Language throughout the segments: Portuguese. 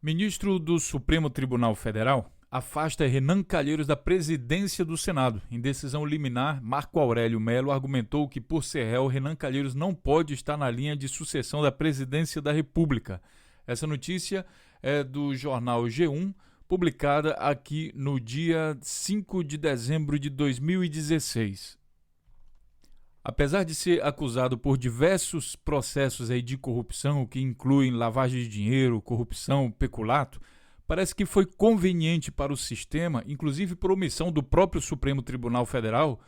Ministro do Supremo Tribunal Federal afasta Renan Calheiros da presidência do Senado. Em decisão liminar, Marco Aurélio Melo argumentou que, por ser réu, Renan Calheiros não pode estar na linha de sucessão da presidência da República. Essa notícia é do jornal G1, publicada aqui no dia 5 de dezembro de 2016. Apesar de ser acusado por diversos processos de corrupção, que incluem lavagem de dinheiro, corrupção, peculato, parece que foi conveniente para o sistema, inclusive por omissão do próprio Supremo Tribunal Federal,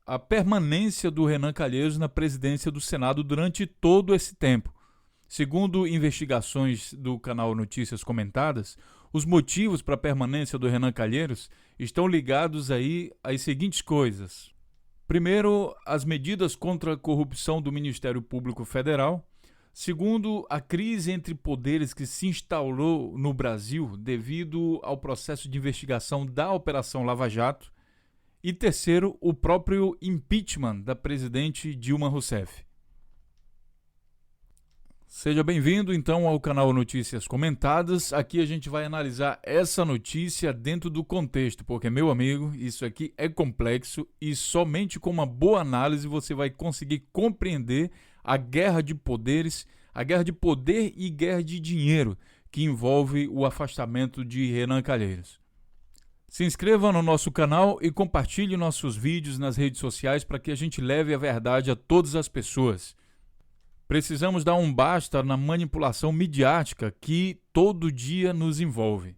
a permanência do Renan Calheiros na presidência do Senado durante todo esse tempo. Segundo investigações do canal Notícias Comentadas, os motivos para a permanência do Renan Calheiros estão ligados aí às seguintes coisas. Primeiro, as medidas contra a corrupção do Ministério Público Federal. Segundo, a crise entre poderes que se instaurou no Brasil devido ao processo de investigação da Operação Lava Jato. E terceiro, o próprio impeachment da presidente Dilma Rousseff. Seja bem-vindo então ao canal Notícias Comentadas. Aqui a gente vai analisar essa notícia dentro do contexto, porque, meu amigo, isso aqui é complexo e somente com uma boa análise você vai conseguir compreender a guerra de poderes, a guerra de poder e guerra de dinheiro que envolve o afastamento de Renan Calheiros. Se inscreva no nosso canal e compartilhe nossos vídeos nas redes sociais para que a gente leve a verdade a todas as pessoas. Precisamos dar um basta na manipulação midiática que todo dia nos envolve.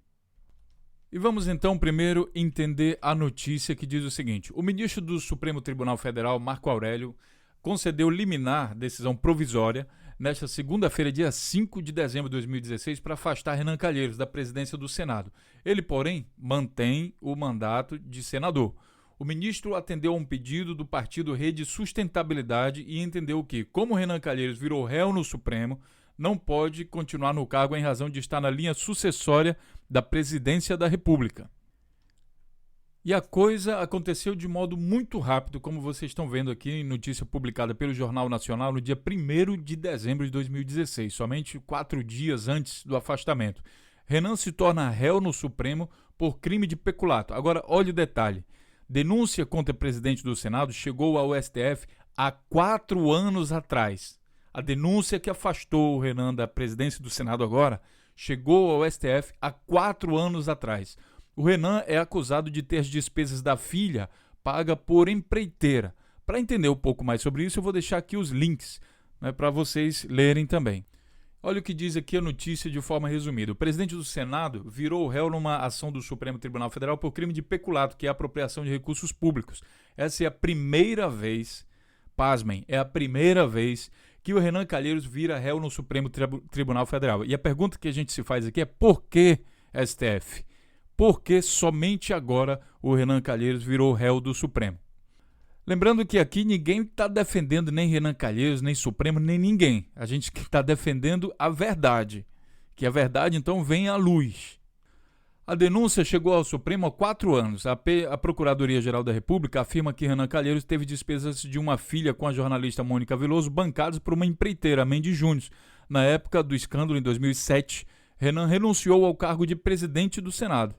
E vamos então primeiro entender a notícia que diz o seguinte: o ministro do Supremo Tribunal Federal, Marco Aurélio, concedeu liminar, decisão provisória, nesta segunda-feira, dia 5 de dezembro de 2016, para afastar Renan Calheiros da presidência do Senado. Ele, porém, mantém o mandato de senador. O ministro atendeu a um pedido do partido Rede Sustentabilidade e entendeu que, como Renan Calheiros virou réu no Supremo, não pode continuar no cargo em razão de estar na linha sucessória da presidência da República. E a coisa aconteceu de modo muito rápido, como vocês estão vendo aqui em notícia publicada pelo Jornal Nacional no dia 1º de dezembro de 2016, somente 4 dias antes do afastamento. Renan se torna réu no Supremo por crime de peculato. Agora, olha o detalhe. Denúncia contra o presidente do Senado chegou ao STF há 4 anos atrás. A denúncia que afastou o Renan da presidência do Senado agora chegou ao STF há 4 anos atrás. O Renan é acusado de ter as despesas da filha paga por empreiteira. Para entender um pouco mais sobre isso, eu vou deixar aqui os links, para vocês lerem também. Olha o que diz aqui a notícia de forma resumida. O presidente do Senado virou réu numa ação do Supremo Tribunal Federal por crime de peculato, que é a apropriação de recursos públicos. Essa é a primeira vez, pasmem, é a primeira vez que o Renan Calheiros vira réu no Supremo Tribunal Federal. E a pergunta que a gente se faz aqui é: por que STF? Por que somente agora o Renan Calheiros virou réu do Supremo? Lembrando que aqui ninguém está defendendo nem Renan Calheiros, nem Supremo, nem ninguém. A gente está defendendo a verdade, que a verdade então vem à luz. A denúncia chegou ao Supremo há 4 anos. A Procuradoria-Geral da República afirma que Renan Calheiros teve despesas de uma filha com a jornalista Mônica Veloso bancadas por uma empreiteira, a Mendes Júnior. Na época do escândalo, em 2007, Renan renunciou ao cargo de presidente do Senado.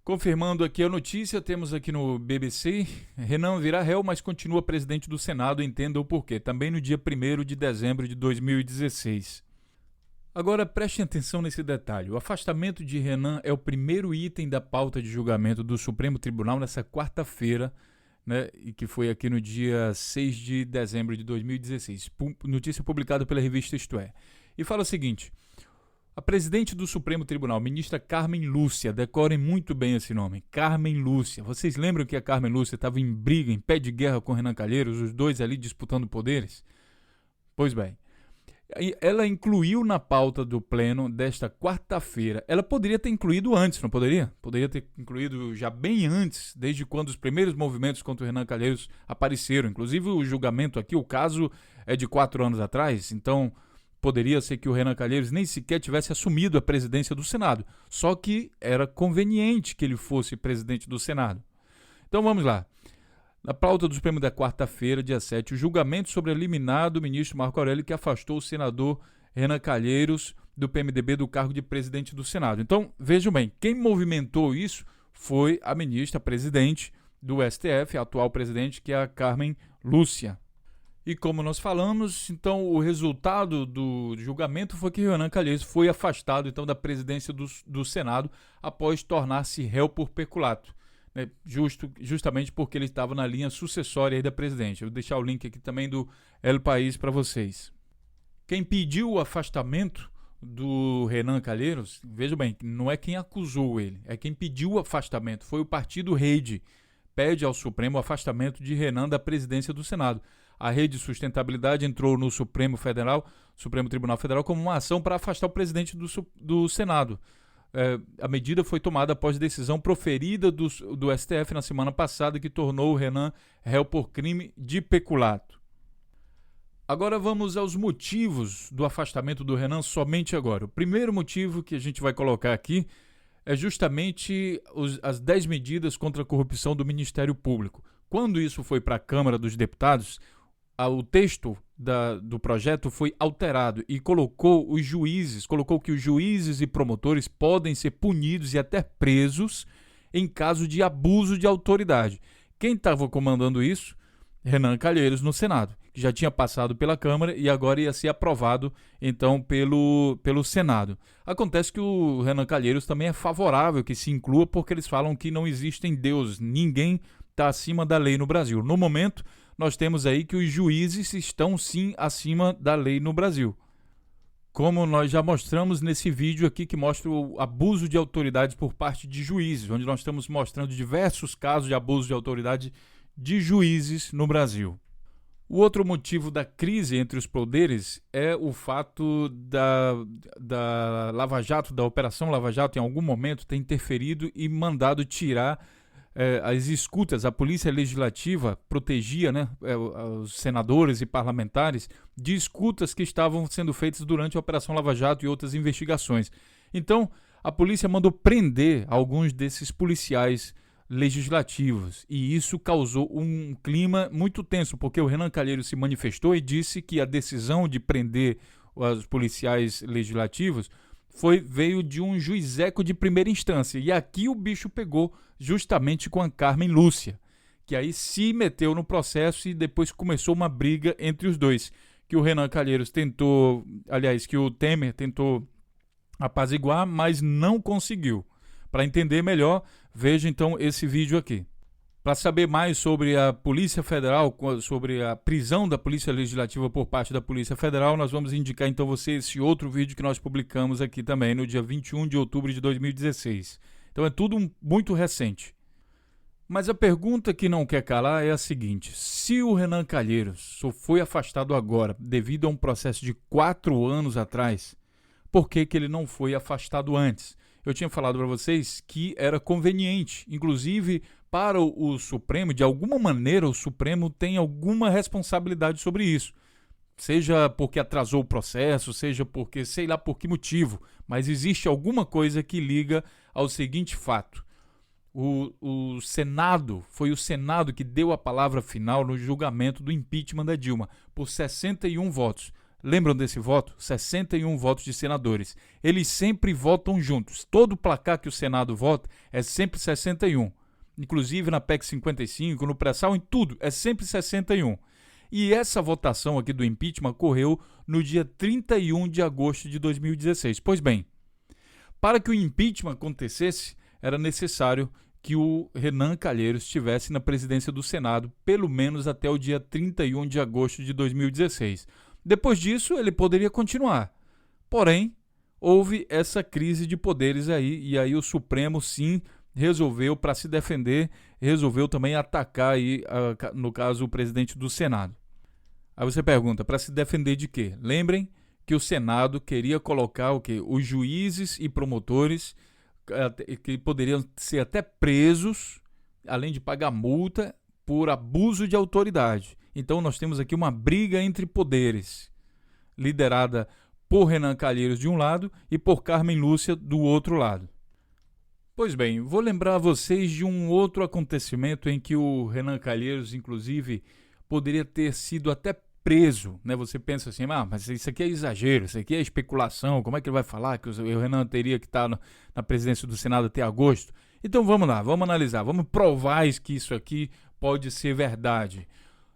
Confirmando aqui a notícia, temos aqui no BBC: Renan virá réu, mas continua presidente do Senado, entenda o porquê. Também no dia 1º de dezembro de 2016. Agora prestem atenção nesse detalhe. O afastamento de Renan é o primeiro item da pauta de julgamento do Supremo Tribunal nessa quarta-feira, e que foi aqui no dia 6 de dezembro de 2016. Notícia publicada pela revista Isto É. E fala o seguinte: a presidente do Supremo Tribunal, ministra Carmen Lúcia, decorem muito bem esse nome, Carmen Lúcia. Vocês lembram que a Carmen Lúcia estava em briga, em pé de guerra com Renan Calheiros, os dois ali disputando poderes? Pois bem, ela incluiu na pauta do pleno desta quarta-feira. Ela poderia ter incluído antes, não poderia? Poderia ter incluído já bem antes, desde quando os primeiros movimentos contra o Renan Calheiros apareceram. Inclusive o julgamento aqui, o caso é de 4 anos atrás, então poderia ser que o Renan Calheiros nem sequer tivesse assumido a presidência do Senado, só que era conveniente que ele fosse presidente do Senado. Então vamos lá. Na pauta do Supremo da quarta-feira, dia 7, o julgamento sobre a liminar do ministro Marco Aurélio, que afastou o senador Renan Calheiros do PMDB do cargo de presidente do Senado. Então, vejam bem, quem movimentou isso foi a ministra presidente do STF, a atual presidente, que é a Carmen Lúcia. E como nós falamos, então o resultado do julgamento foi que Renan Calheiros foi afastado então da presidência do Senado após tornar-se réu por peculato, né? Justamente porque ele estava na linha sucessória aí da presidente. Eu vou deixar o link aqui também do El País para vocês. Quem pediu o afastamento do Renan Calheiros, veja bem, não é quem acusou ele, é quem pediu o afastamento, foi o partido Rede, pede ao Supremo o afastamento de Renan da presidência do Senado. A Rede Sustentabilidade entrou no Supremo Tribunal Federal, como uma ação para afastar o presidente do Senado. A medida foi tomada após decisão proferida do STF na semana passada, que tornou o Renan réu por crime de peculato. Agora vamos aos motivos do afastamento do Renan somente agora. O primeiro motivo que a gente vai colocar aqui é justamente as 10 medidas contra a corrupção do Ministério Público. Quando isso foi para a Câmara dos Deputados, o texto do projeto foi alterado e colocou que os juízes e promotores podem ser punidos e até presos em caso de abuso de autoridade. Quem estava comandando isso? Renan Calheiros no Senado, que já tinha passado pela Câmara e agora ia ser aprovado então pelo Senado. Acontece que o Renan Calheiros também é favorável que se inclua, porque eles falam que não existem deuses, ninguém está acima da lei no Brasil. No momento, nós temos aí que os juízes estão sim acima da lei no Brasil. Como nós já mostramos nesse vídeo aqui que mostra o abuso de autoridade por parte de juízes, onde nós estamos mostrando diversos casos de abuso de autoridade de juízes no Brasil. O outro motivo da crise entre os poderes é o fato da Lava Jato, da Operação Lava Jato, em algum momento ter interferido e mandado tirar as escutas. A Polícia Legislativa protegia, né, os senadores e parlamentares de escutas que estavam sendo feitas durante a Operação Lava Jato e outras investigações. Então, a polícia mandou prender alguns desses policiais legislativos, e isso causou um clima muito tenso, porque o Renan Calheiros se manifestou e disse que a decisão de prender os policiais legislativos veio de um juizeco de primeira instância, e aqui o bicho pegou justamente com a Carmen Lúcia, que aí se meteu no processo e depois começou uma briga entre os dois, que o Renan Calheiros que o Temer tentou apaziguar, mas não conseguiu. Para entender melhor, veja então esse vídeo aqui. Para saber mais sobre a Polícia Federal, sobre a prisão da Polícia Legislativa por parte da Polícia Federal, nós vamos indicar então você esse outro vídeo que nós publicamos aqui também no dia 21 de outubro de 2016. Então é tudo muito recente. Mas a pergunta que não quer calar é a seguinte: se o Renan Calheiros só foi afastado agora devido a um processo de 4 anos atrás, por que ele não foi afastado antes? Eu tinha falado para vocês que era conveniente, inclusive para o Supremo, de alguma maneira o Supremo tem alguma responsabilidade sobre isso. Seja porque atrasou o processo, seja porque sei lá por que motivo, mas existe alguma coisa que liga ao seguinte fato. O Senado, foi o Senado que deu a palavra final no julgamento do impeachment da Dilma, por 61 votos. Lembram desse voto? 61 votos de senadores. Eles sempre votam juntos. Todo placar que o Senado vota é sempre 61. Inclusive na PEC 55, no pré-sal, em tudo, é sempre 61. E essa votação aqui do impeachment ocorreu no dia 31 de agosto de 2016. Pois bem, para que o impeachment acontecesse, era necessário que o Renan Calheiros estivesse na presidência do Senado, pelo menos até o dia 31 de agosto de 2016. Depois disso, ele poderia continuar. Porém, houve essa crise de poderes aí, e aí o Supremo, sim, resolveu, para se defender, resolveu também atacar aí, no caso, o presidente do Senado. Aí você pergunta, para se defender de quê? Lembrem que o Senado queria colocar o quê? Os juízes e promotores que poderiam ser até presos, além de pagar multa, por abuso de autoridade. Então nós temos aqui uma briga entre poderes, liderada por Renan Calheiros de um lado e por Carmen Lúcia do outro lado. Pois bem, vou lembrar a vocês de um outro acontecimento em que o Renan Calheiros, inclusive, poderia ter sido até preso, né? Você pensa assim, mas isso aqui é exagero, isso aqui é especulação, como é que ele vai falar que o Renan teria que estar na presidência do Senado até agosto? Então vamos lá, vamos analisar, vamos provar que isso aqui pode ser verdade.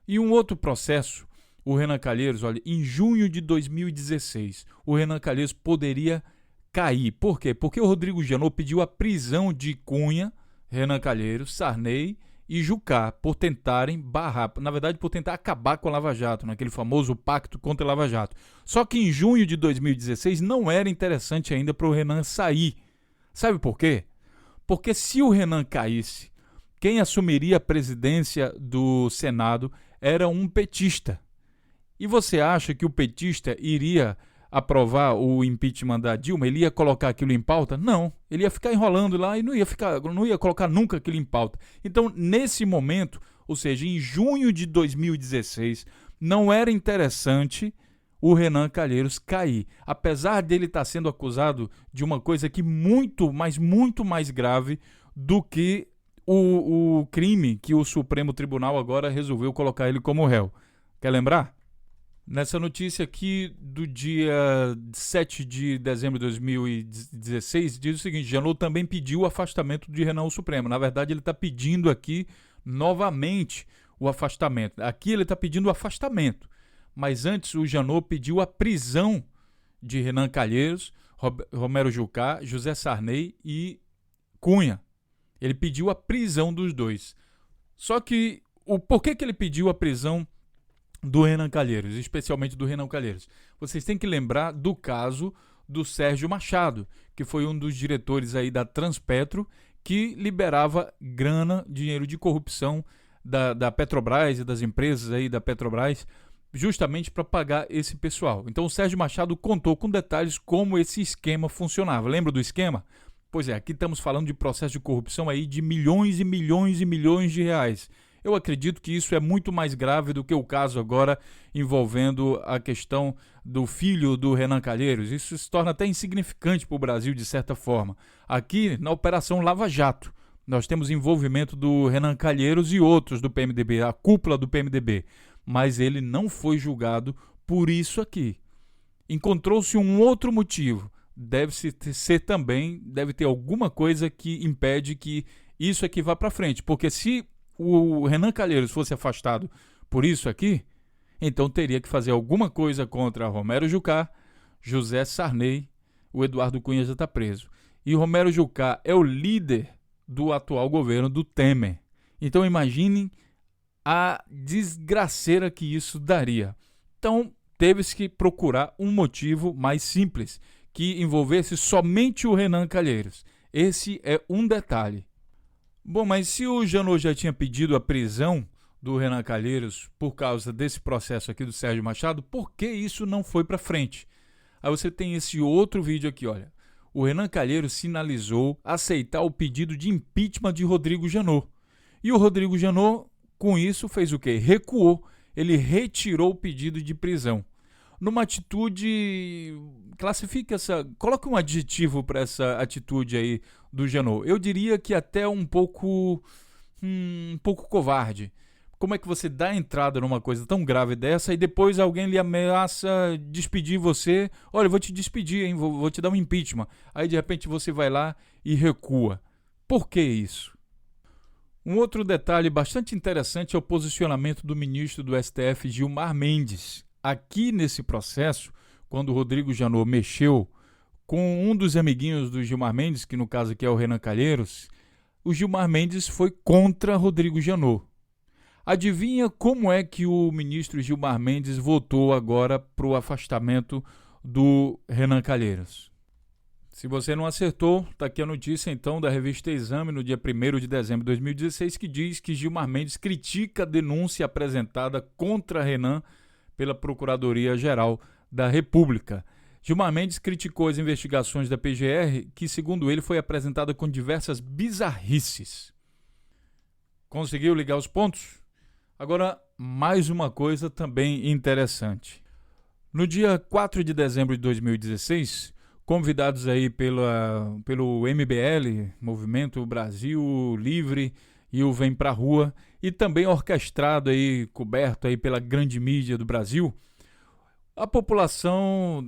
E um outro processo, o Renan Calheiros, olha, em junho de 2016, o Renan Calheiros poderia cair. Por quê? Porque o Rodrigo Janot pediu a prisão de Cunha, Renan Calheiros, Sarney e Jucá por tentarem barrar, na verdade por tentar acabar com a Lava Jato, naquele famoso pacto contra a Lava Jato. Só que em junho de 2016 não era interessante ainda para o Renan sair. Sabe por quê? Porque se o Renan caísse, quem assumiria a presidência do Senado era um petista. E você acha que o petista iria aprovar o impeachment da Dilma? Ele ia colocar aquilo em pauta? Não. Ele ia ficar enrolando lá e não ia colocar nunca aquilo em pauta. Então, nesse momento, ou seja, em junho de 2016, não era interessante o Renan Calheiros cair. Apesar dele estar sendo acusado de uma coisa que muito mais grave do que o crime que o Supremo Tribunal agora resolveu colocar ele como réu. Quer lembrar? Nessa notícia aqui do dia 7 de dezembro de 2016, diz o seguinte: Janot também pediu o afastamento de Renan ao Supremo. Na verdade, ele está pedindo aqui novamente o afastamento. Aqui ele está pedindo o afastamento. Mas antes o Janot pediu a prisão de Renan Calheiros, Romero Jucá, José Sarney e Cunha. Ele pediu a prisão dos dois. Só que por que ele pediu a prisão do Renan Calheiros, especialmente do Renan Calheiros? Vocês têm que lembrar do caso do Sérgio Machado, que foi um dos diretores aí da Transpetro, que liberava grana, dinheiro de corrupção da Petrobras e das empresas aí da Petrobras, justamente para pagar esse pessoal. Então o Sérgio Machado contou com detalhes como esse esquema funcionava. Lembra do esquema? Pois é, aqui estamos falando de processo de corrupção aí de milhões e milhões e milhões de reais. Eu acredito que isso é muito mais grave do que o caso agora envolvendo a questão do filho do Renan Calheiros. Isso se torna até insignificante para o Brasil, de certa forma. Aqui, na Operação Lava Jato, nós temos envolvimento do Renan Calheiros e outros do PMDB, a cúpula do PMDB. Mas ele não foi julgado por isso aqui. Encontrou-se um outro motivo. Deve ter alguma coisa que impede que isso aqui vá para frente. Porque se o Renan Calheiros fosse afastado por isso aqui, então teria que fazer alguma coisa contra Romero Jucá, José Sarney, o Eduardo Cunha já está preso. E Romero Jucá é o líder do atual governo do Temer. Então imaginem a desgraceira que isso daria. Então teve-se que procurar um motivo mais simples, que envolvesse somente o Renan Calheiros. Esse é um detalhe. Bom, mas se o Janot já tinha pedido a prisão do Renan Calheiros por causa desse processo aqui do Sérgio Machado, por que isso não foi para frente? Aí você tem esse outro vídeo aqui, olha. O Renan Calheiros sinalizou aceitar o pedido de impeachment de Rodrigo Janot. E o Rodrigo Janot, com isso, fez o quê? Recuou. Ele retirou o pedido de prisão. Numa atitude, coloque um adjetivo para essa atitude aí do Janot. Eu diria que até um pouco covarde. Como é que você dá entrada numa coisa tão grave dessa e depois alguém lhe ameaça despedir você? Olha, eu vou te despedir, hein? Vou te dar um impeachment. Aí de repente você vai lá e recua. Por que isso? Um outro detalhe bastante interessante é o posicionamento do ministro do STF, Gilmar Mendes. Aqui nesse processo, quando o Rodrigo Janot mexeu com um dos amiguinhos do Gilmar Mendes, que no caso aqui é o Renan Calheiros, o Gilmar Mendes foi contra Rodrigo Janot. Adivinha como é que o ministro Gilmar Mendes votou agora para o afastamento do Renan Calheiros? Se você não acertou, está aqui a notícia então da revista Exame no dia 1º de dezembro de 2016, que diz que Gilmar Mendes critica a denúncia apresentada contra Renan pela Procuradoria-Geral da República. Gilmar Mendes criticou as investigações da PGR, que, segundo ele, foi apresentada com diversas bizarrices. Conseguiu ligar os pontos? Agora, mais uma coisa também interessante. No dia 4 de dezembro de 2016, convidados aí pelo MBL, Movimento Brasil Livre, e o Vem Pra Rua, e também orquestrado aí, coberto aí pela grande mídia do Brasil, a população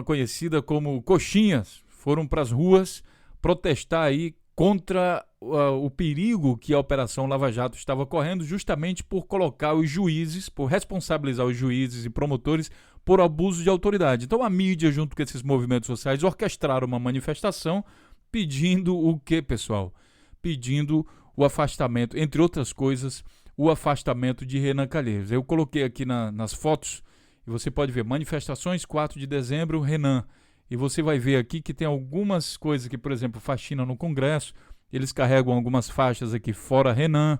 conhecida como coxinhas foram para as ruas protestar aí contra o perigo que a Operação Lava Jato estava correndo, justamente por colocar os juízes, por responsabilizar os juízes e promotores por abuso de autoridade. Então a mídia, junto com esses movimentos sociais, orquestraram uma manifestação pedindo o quê, pessoal? Pedindo o afastamento, entre outras coisas, o afastamento de Renan Calheiros. Eu coloquei aqui nas fotos, e você pode ver, manifestações 4 de dezembro, Renan. E você vai ver aqui que tem algumas coisas que, por exemplo, faxina no Congresso, eles carregam algumas faixas aqui fora Renan,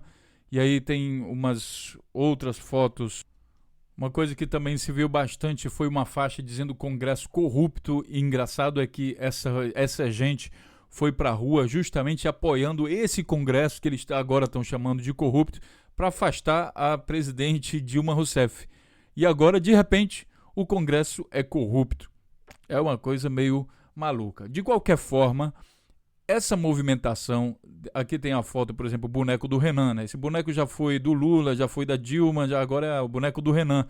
e aí tem umas outras fotos. Uma coisa que também se viu bastante foi uma faixa dizendo Congresso corrupto, e engraçado é que essa gente foi para a rua justamente apoiando esse Congresso que eles agora estão chamando de corrupto, para afastar a presidente Dilma Rousseff. E agora, de repente, o Congresso é corrupto. É uma coisa meio maluca. De qualquer forma, essa movimentação... Aqui tem a foto, por exemplo, o boneco do Renan, né? Esse boneco já foi do Lula, já foi da Dilma, já agora é o boneco do Renan.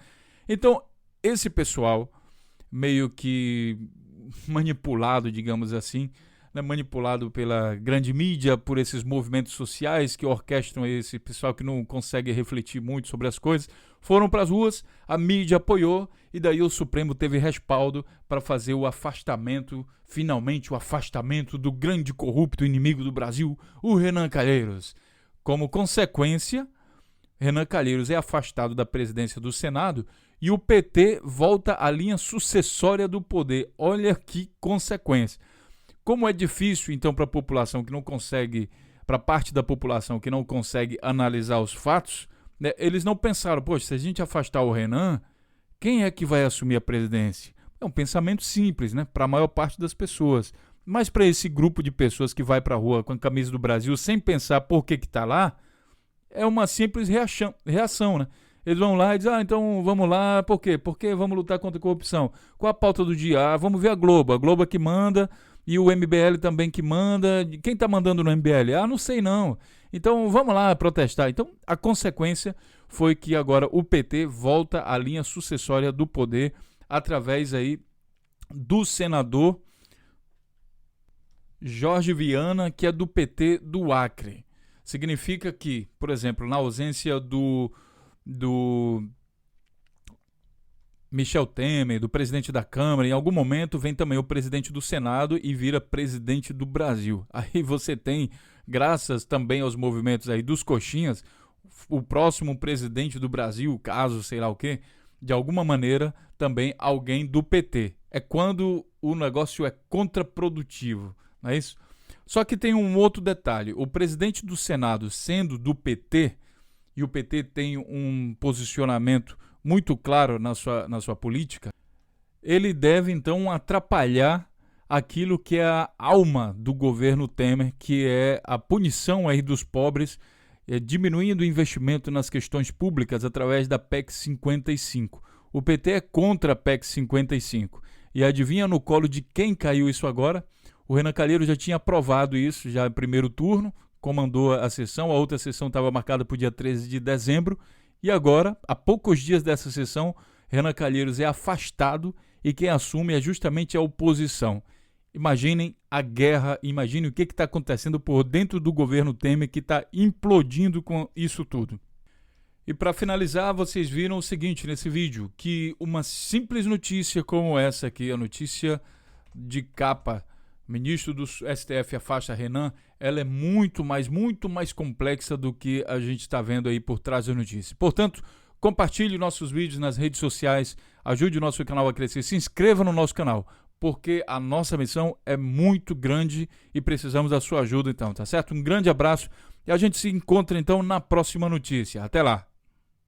Então, esse pessoal, meio que manipulado, digamos assim, né? Manipulado pela grande mídia, por esses movimentos sociais que orquestram esse pessoal que não consegue refletir muito sobre as coisas, foram para as ruas, a mídia apoiou, e daí o Supremo teve respaldo para fazer o afastamento, finalmente o afastamento do grande corrupto inimigo do Brasil, o Renan Calheiros. Como consequência, Renan Calheiros é afastado da presidência do Senado e o PT volta à linha sucessória do poder. Olha que consequência. Como é difícil, então, para a população que não consegue, para parte da população que não consegue analisar os fatos, né, eles não pensaram, poxa, se a gente afastar o Renan, quem é que vai assumir a presidência? É um pensamento simples, né, para a maior parte das pessoas. Mas para esse grupo de pessoas que vai para a rua com a camisa do Brasil sem pensar por que está lá, é uma simples reação, né? Eles vão lá e dizem, então vamos lá, por quê? Porque vamos lutar contra a corrupção. Qual a pauta do dia? Vamos ver a Globo é que manda... E o MBL também que manda. Quem está mandando no MBL? Não sei não. Então vamos lá protestar. Então a consequência foi que agora o PT volta à linha sucessória do poder através aí do senador Jorge Viana, que é do PT do Acre. Significa que, por exemplo, na ausência do Michel Temer, do presidente da Câmara, em algum momento vem também o presidente do Senado e vira presidente do Brasil. Aí você tem, graças também aos movimentos aí dos coxinhas, o próximo presidente do Brasil, caso sei lá o quê, de alguma maneira também alguém do PT. É quando o negócio é contraprodutivo, não é isso? Só que tem um outro detalhe, o presidente do Senado sendo do PT, e o PT tem um posicionamento muito claro na sua política, ele deve então atrapalhar aquilo que é a alma do governo Temer, que é a punição aí dos pobres, diminuindo o investimento nas questões públicas através da PEC 55. O PT é contra a PEC 55. E adivinha no colo de quem caiu isso agora? O Renan Calheiros já tinha aprovado isso, já no primeiro turno, comandou a sessão, a outra sessão estava marcada para o dia 13 de dezembro, e agora, há poucos dias dessa sessão, Renan Calheiros é afastado e quem assume é justamente a oposição. Imaginem a guerra, imaginem o que está acontecendo por dentro do governo Temer, que está implodindo com isso tudo. E para finalizar, vocês viram o seguinte nesse vídeo, que uma simples notícia como essa aqui, a notícia de capa, ministro do STF afasta Renan, ela é muito mais complexa do que a gente está vendo aí por trás da notícia. Portanto, compartilhe nossos vídeos nas redes sociais, ajude o nosso canal a crescer, se inscreva no nosso canal, porque a nossa missão é muito grande e precisamos da sua ajuda então, tá certo? Um grande abraço e a gente se encontra então na próxima notícia. Até lá!